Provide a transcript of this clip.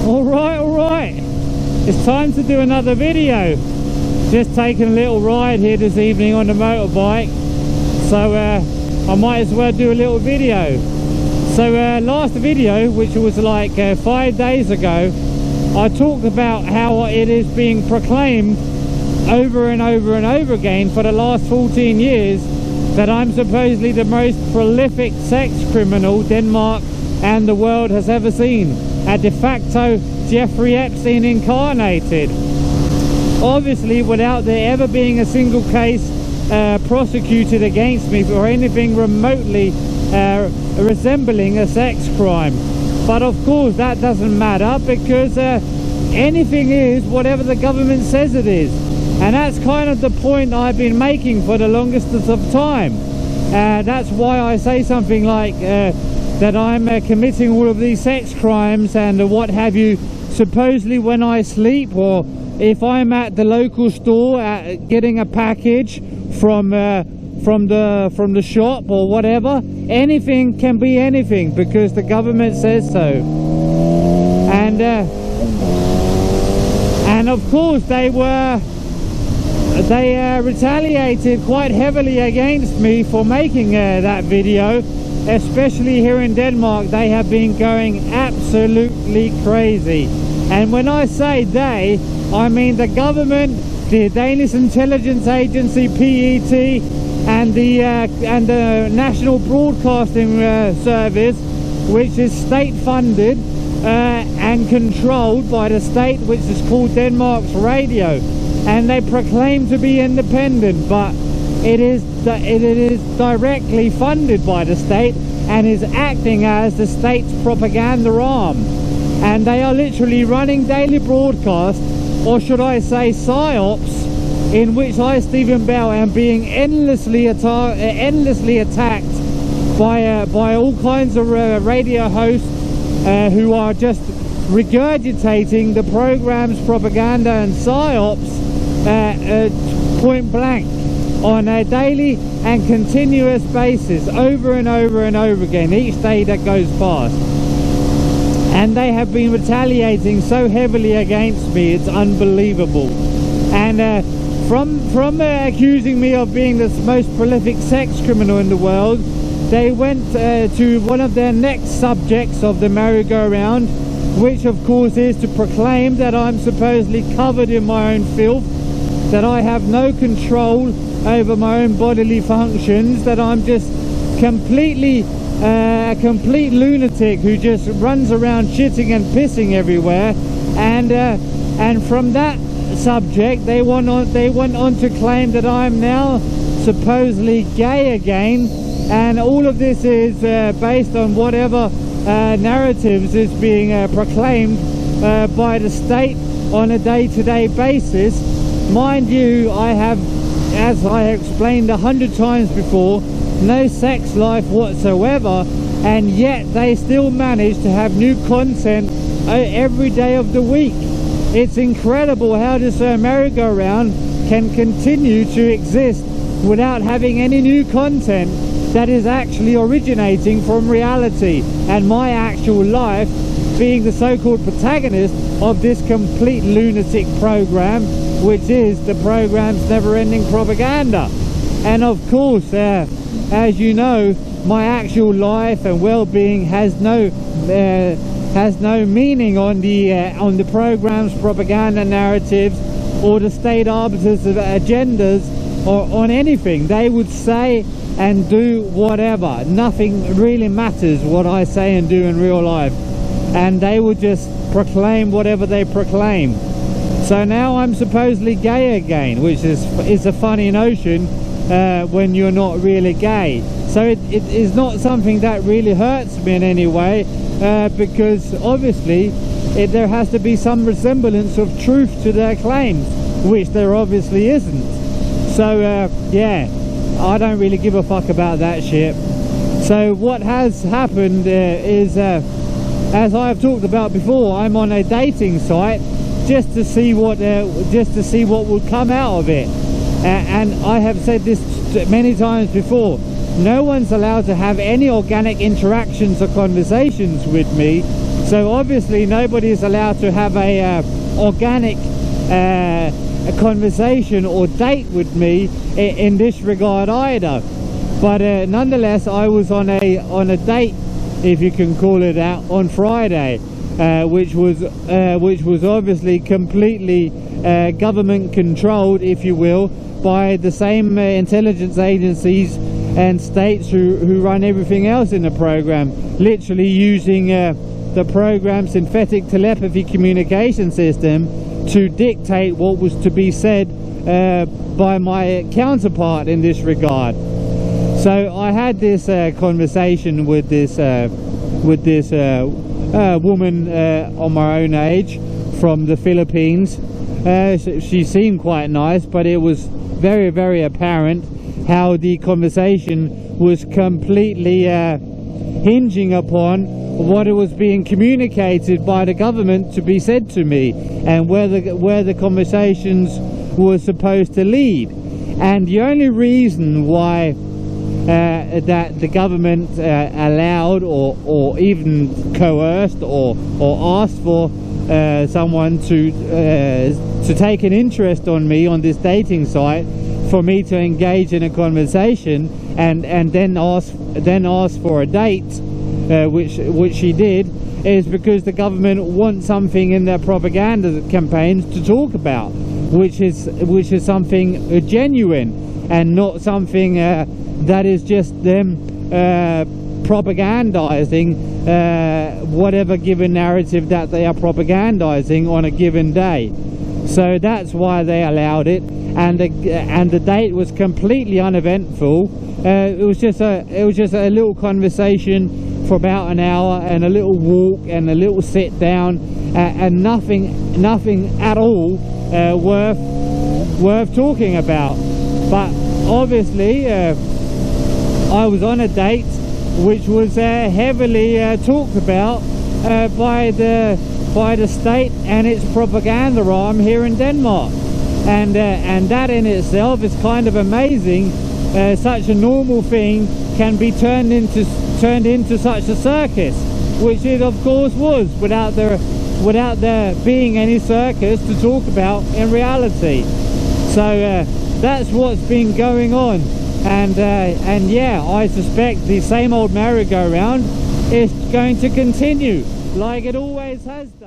Alright, it's time to do another video. Just taking a little ride here this evening on the motorbike, so I might as well do a little video. So last video, which was like 5 days ago, I talked about how it is being proclaimed over and over and over again for the last 14 years that I'm supposedly the most prolific sex criminal Denmark and the world has ever seen. A de facto Jeffrey Epstein incarnated. Obviously, without there ever being a single case prosecuted against me for anything remotely resembling a sex crime. But of course that doesn't matter, because anything is whatever the government says it is. And that's kind of the point I've been making for the longest of time. That's why I say something like that I'm committing all of these sex crimes and what have you, supposedly when I sleep, or if I'm at the local store getting a package from the shop or whatever. Anything can be anything because the government says so. And of course they retaliated quite heavily against me for making that video. Especially here in Denmark, they have been going absolutely crazy. And when I say they, I mean the government, the Danish intelligence agency PET, and the National Broadcasting Service, which is state funded and controlled by the state, which is called Denmark's Radio. And they proclaim to be independent, but it is directly funded by the state and is acting as the state's propaganda arm. And they are literally running daily broadcasts, or should I say psyops, in which I, Stephen Bell, am being endlessly attacked by all kinds of radio hosts who are just regurgitating the program's propaganda and psyops point blank on a daily and continuous basis, over and over and over again, each day that goes past. And they have been retaliating so heavily against me, it's unbelievable. And from accusing me of being the most prolific sex criminal in the world, they went to one of their next subjects of the merry-go-round, which of course is to proclaim that I'm supposedly covered in my own filth, that I have no control over my own bodily functions, that I'm just completely a complete lunatic who just runs around shitting and pissing everywhere. And from that subject they went on to claim that I'm now supposedly gay again, and all of this is based on whatever narratives is being proclaimed by the state on a day-to-day basis. Mind you, I have, as I explained 100 times before, no sex life whatsoever, and yet they still manage to have new content every day of the week. It's incredible how this merry-go-round can continue to exist without having any new content that is actually originating from reality, and my actual life being the so-called protagonist of this complete lunatic program, which is the program's never-ending propaganda. And of course, as you know, my actual life and well-being has no meaning on the program's propaganda narratives or the state arbiters' agendas, or on anything. They would say and do whatever. Nothing really matters what I say and do in real life, and they would just proclaim whatever they proclaim. So now I'm supposedly gay again, which is a funny notion when you're not really gay. So it is not something that really hurts me in any way, because obviously there has to be some resemblance of truth to their claims, which there obviously isn't. So yeah, I don't really give a fuck about that shit. So what has happened is, as I've talked about before, I'm on a dating site just to see what would come out of it. And I have said this many times before. No one's allowed to have any organic interactions or conversations with me So obviously nobody is allowed to have a organic a conversation or date with me in this regard either. But nonetheless, I was on a date, if you can call it that, on Friday, which was obviously completely government controlled, if you will, by the same intelligence agencies and states who run everything else in the program, literally using the program synthetic telepathy communication system to dictate what was to be said by my counterpart in this regard. So I had this conversation with this woman on my own age from the Philippines. She seemed quite nice, but it was very, very apparent how the conversation was completely hinging upon what it was being communicated by the government to be said to me, and where the conversations were supposed to lead. And the only reason why that the government allowed or even coerced or asked for someone to take an interest on me on this dating site, for me to engage in a conversation and then ask for a date, which she did, is because the government wants something in their propaganda campaigns to talk about, which is something genuine and not something that is just them propagandizing whatever given narrative that they are propagandizing on a given day. So that's why they allowed it, and the date was completely uneventful. It was just a little conversation for about an hour, and a little walk and a little sit down, and nothing at all worth talking about. But obviously I was on a date which was heavily talked about by the state and its propaganda arm here in Denmark, and that in itself is kind of amazing. Such a normal thing can be turned into such a circus, which it of course was, without there being any circus to talk about in reality. So that's what's been going on, and yeah, I suspect the same old merry-go-round is going to continue like it always has done.